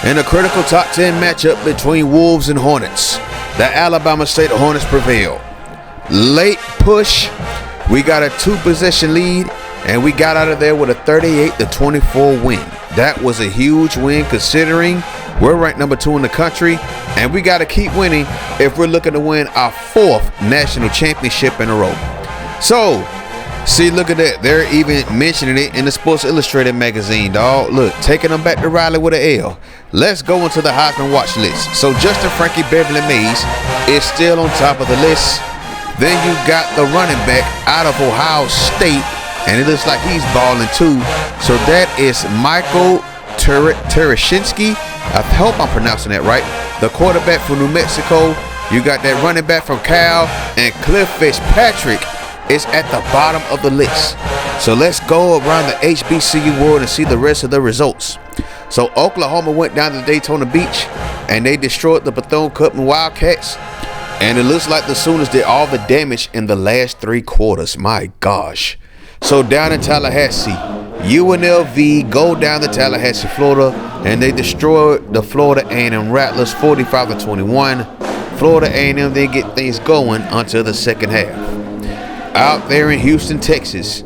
In a critical top 10 matchup between Wolves and Hornets, the Alabama State Hornets prevailed. Late push, we got a 2-possession lead, and we got out of there with a 38-24 win. That was a huge win considering we're ranked number 2 in the country, and we got to keep winning if we're looking to win our 4th national championship in a row. So, see, look at that. They're even mentioning it in the Sports Illustrated magazine, dog. Look, taking them back to Raleigh with an L. Let's go into the Heisman watch list. So, Justin Frankie Beverly Mays is still on top of the list. Then you got the running back out of Ohio State, and it looks like he's balling too. So that is Michael Tereshinski. I hope I'm pronouncing that right. The quarterback from New Mexico. You got that running back from Cal, and Cliff Fitzpatrick is at the bottom of the list. So let's go around the HBCU world and see the rest of the results. So Oklahoma went down to Daytona Beach, and they destroyed the Bethune-Cookman Wildcats. And it looks like the Sooners did all the damage in the last 3 quarters. My gosh. So down in Tallahassee, UNLV go down to Tallahassee, Florida, and they destroyed the Florida A&M Rattlers 45-21. Florida A&M then get things going until the second half. Out there in Houston, Texas,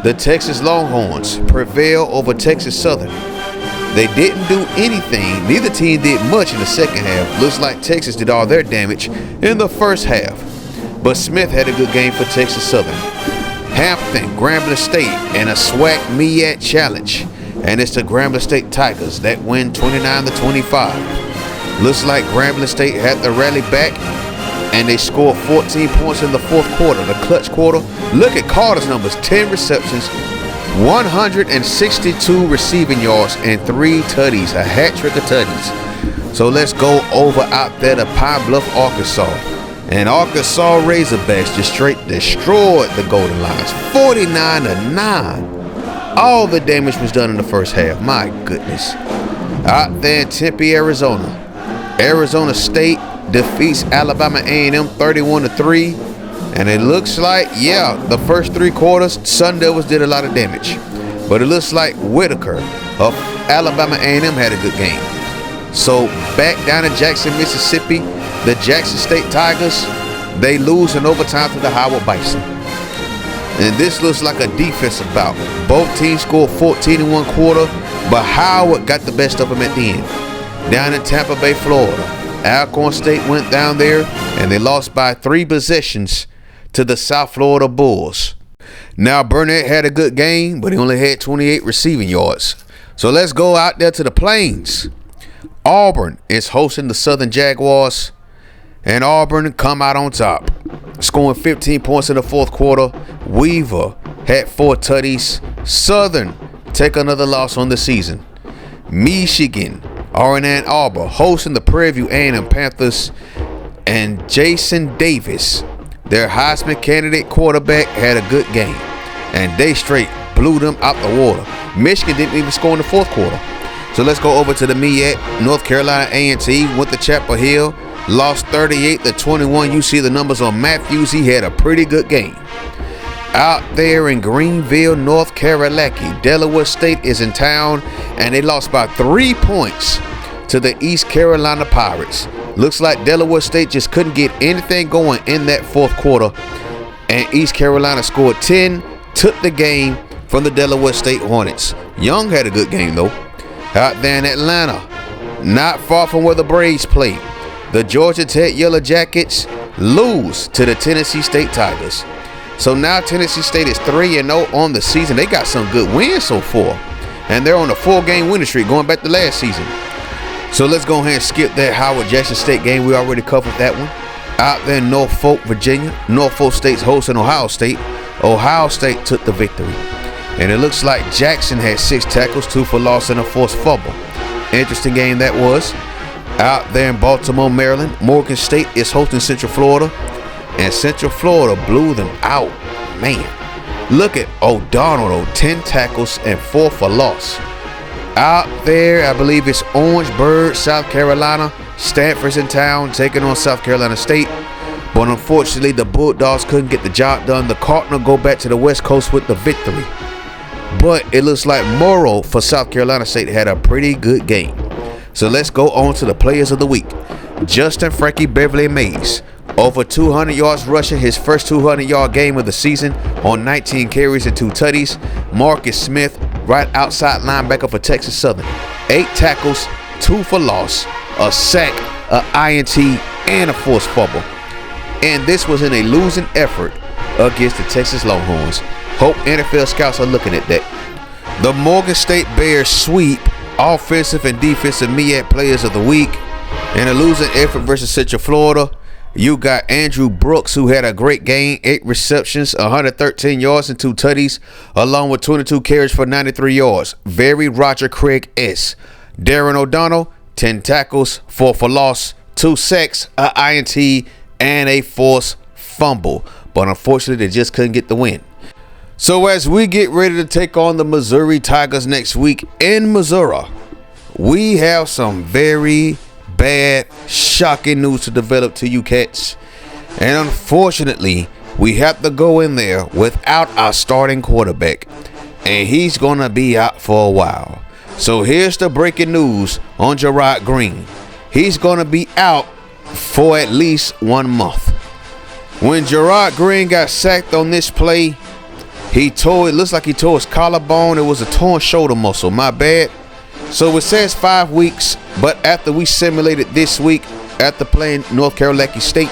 the Texas Longhorns prevail over Texas Southern. They didn't do anything. Neither team did much in the second half. Looks like Texas did all their damage in the first half. But Smith had a good game for Texas Southern. Hampton, Grambling State, and a SWAC MEAC challenge. And it's the Grambling State Tigers that win 29-25. Looks like Grambling State had to rally back, and they scored 14 points in the fourth quarter, the clutch quarter. Look at Carter's numbers: 10 receptions, 162 receiving yards, and 3 tutties, a hat trick of tutties. So let's go over out there to Pine Bluff, Arkansas. And Arkansas Razorbacks just straight destroyed the Golden Lions, 49-9. All the damage was done in the first half. My goodness. Out there in Tempe, Arizona, Arizona State defeats Alabama A&M 31-3. And it looks like, yeah, the first 3 quarters, Sun Devils did a lot of damage. But it looks like Whitaker of Alabama A&M had a good game. So back down in Jackson, Mississippi, the Jackson State Tigers, they lose in overtime to the Howard Bison. And this looks like a defensive bout. Both teams scored 14 in one quarter, but Howard got the best of them at the end. Down in Tampa Bay, Florida, Alcorn State went down there, and they lost by 3 possessions to the South Florida Bulls. Now Burnett had a good game, but he only had 28 receiving yards. So let's go out there to the Plains. Auburn is hosting the Southern Jaguars, and Auburn come out on top, scoring 15 points in the fourth quarter. Weaver had 4 tutties. Southern take another loss on the season. Michigan are in Ann Arbor hosting the Prairie View A&M Panthers, and Jason Davis, their Heisman candidate quarterback, had a good game, and they straight blew them out the water. Michigan didn't even score in the fourth quarter. So let's go over to the MEAC. North Carolina A&T went to Chapel Hill, lost 38-21. You see the numbers on Matthews. He had a pretty good game. Out there in Greenville, North Carolina, Delaware State is in town, and they lost by 3 points to the East Carolina Pirates. Looks like Delaware State just couldn't get anything going in that fourth quarter, and East Carolina scored 10, took the game from the Delaware State Hornets. Young had a good game though. Out there in Atlanta, not far from where the Braves play, the Georgia Tech Yellow Jackets lose to the Tennessee State Tigers. So now Tennessee State is 3-0 on the season. They got some good wins so far, and they're on a 4-game winning streak going back to last season. So let's go ahead and skip that Howard Jackson State game. We already covered that one. Out there in Norfolk, Virginia, Norfolk State's hosting Ohio State. Ohio State took the victory. And it looks like Jackson had 6 tackles, 2 for loss, and a forced fumble. Interesting game that was. Out there in Baltimore, Maryland, Morgan State is hosting Central Florida, and Central Florida blew them out. Man, look at O'Donnell, 10 tackles and 4 for loss. Out there, I believe it's Orangeburg, South Carolina. Stanford's in town taking on South Carolina State. But unfortunately, the Bulldogs couldn't get the job done. The Cardinals go back to the West Coast with the victory. But it looks like Morrow for South Carolina State had a pretty good game. So let's go on to the players of the week. Justin Frankie Beverly Mays, over 200 yards rushing, his first 200-yard game of the season on 19 carries and 2 tutties. Marcus Smith, right outside linebacker for Texas Southern, 8 tackles, 2 for loss, a sack, a INT, and a forced fumble. And this was in a losing effort against the Texas Longhorns. Hope NFL scouts are looking at that. The Morgan State Bears sweep offensive and defensive MEAC players of the week. In a losing effort versus Central Florida, you got Andrew Brooks, who had a great game, 8 receptions, 113 yards and 2 tutties, along with 22 carries for 93 yards. Very Roger Craig S. Darren O'Donnell, 10 tackles, 4 for loss, 2 sacks, a INT, and a forced fumble. But unfortunately, they just couldn't get the win. So as we get ready to take on the Missouri Tigers next week in Missouri, we have some very bad, shocking news to develop to you cats. And unfortunately, we have to go in there without our starting quarterback, and he's going to be out for a while. So here's the breaking news on Gerard Green. He's going to be out for at least 1 month. When Gerard Green got sacked on this play, it looks like he tore his collarbone. It was a torn shoulder muscle, my bad. So it says 5 weeks, but after we simulated this week after playing North Carolina State,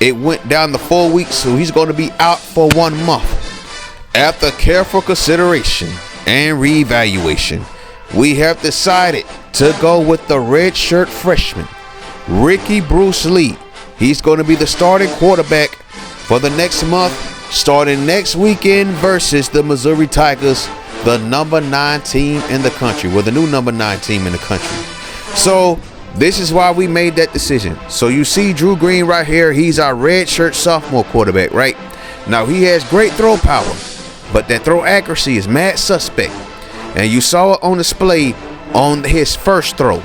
it went down to 4 weeks, so he's going to be out for 1 month. After careful consideration and reevaluation, we have decided to go with the redshirt freshman, Ricky Bruce Lee. He's going to be the starting quarterback for the next month, starting next weekend versus the Missouri Tigers, the number 9 team in the country. Well, the new number 9 team in the country. So this is why we made that decision. So you see Drew Green right here. He's our redshirt sophomore quarterback, right? Now, he has great throw power, but that throw accuracy is mad suspect. And you saw it on display on his first throw.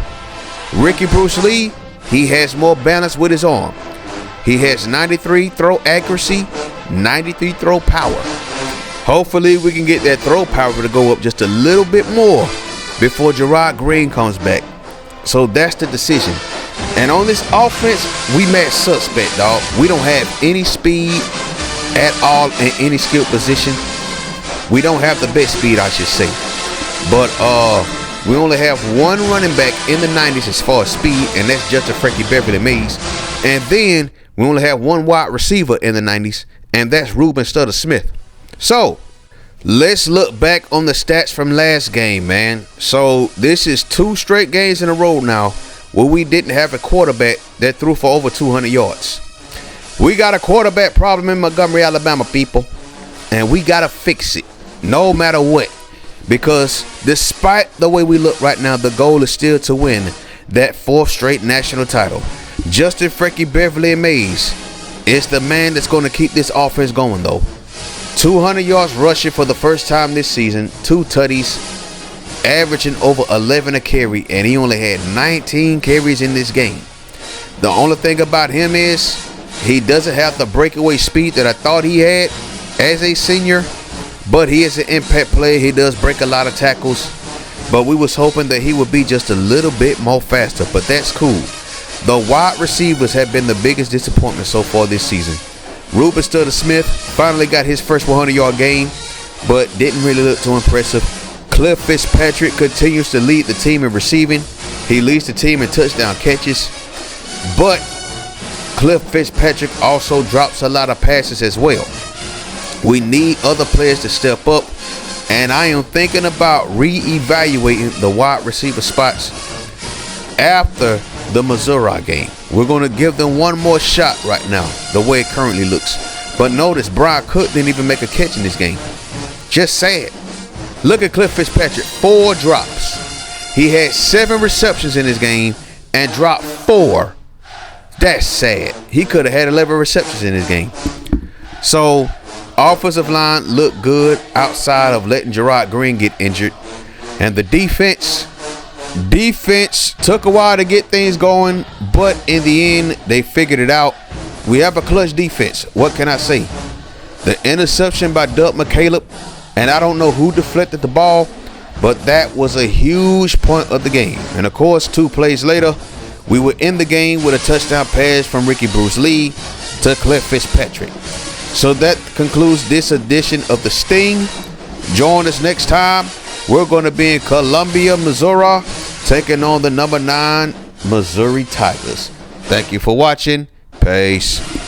Ricky Bruce Lee, he has more balance with his arm. He has 93 throw accuracy, 93 throw power. Hopefully we can get that throw power to go up just a little bit more before Gerard Green comes back. So that's the decision. And on this offense, we match suspect, dog. We don't have any speed at all in any skill position. We don't have the best speed, I should say. But we only have one running back in the 90s as far as speed, and that's Justin Frankie Beverly Mays. And then we only have one wide receiver in the 90s, and that's Ruben Stutter Smith. So let's look back on the stats from last game, man. So this is 2 straight games in a row now where we didn't have a quarterback that threw for over 200 yards. We got a quarterback problem in Montgomery, Alabama, people, and we got to fix it no matter what. Because despite the way we look right now, the goal is still to win that 4th straight national title. Justin Frankie Beverly Mays is the man that's going to keep this offense going, though. 200 yards rushing for the first time this season, 2 tutties, averaging over 11 a carry, and he only had 19 carries in this game. The only thing about him is he doesn't have the breakaway speed that I thought he had as a senior. But he is an impact player. He does break a lot of tackles. But we was hoping that he would be just a little bit more faster. But that's cool. The wide receivers have been the biggest disappointment so far this season. Ruben Stutter Smith finally got his first 100-yard game, but didn't really look too impressive. Cliff Fitzpatrick continues to lead the team in receiving. He leads the team in touchdown catches. But Cliff Fitzpatrick also drops a lot of passes as well. We need other players to step up, and I am thinking about reevaluating the wide receiver spots after the Missouri game. We're going to give them one more shot right now, the way it currently looks. But notice Brian Cook didn't even make a catch in this game. Just sad. Look at Cliff Fitzpatrick, 4 drops. He had 7 receptions in this game and dropped 4. That's sad. He could have had 11 receptions in this game. So offensive line looked good outside of letting Gerard Green get injured. And the defense took a while to get things going, but in the end, they figured it out. We have a clutch defense. What can I say? The interception by Doug McCaleb, and I don't know who deflected the ball, but that was a huge point of the game. And of course, 2 plays later, we were in the game with a touchdown pass from Ricky Bruce Lee to Cliff Fitzpatrick. So that concludes this edition of The Sting. Join us next time. We're going to be in Columbia, Missouri, taking on the number 9 Missouri Tigers. Thank you for watching. Peace.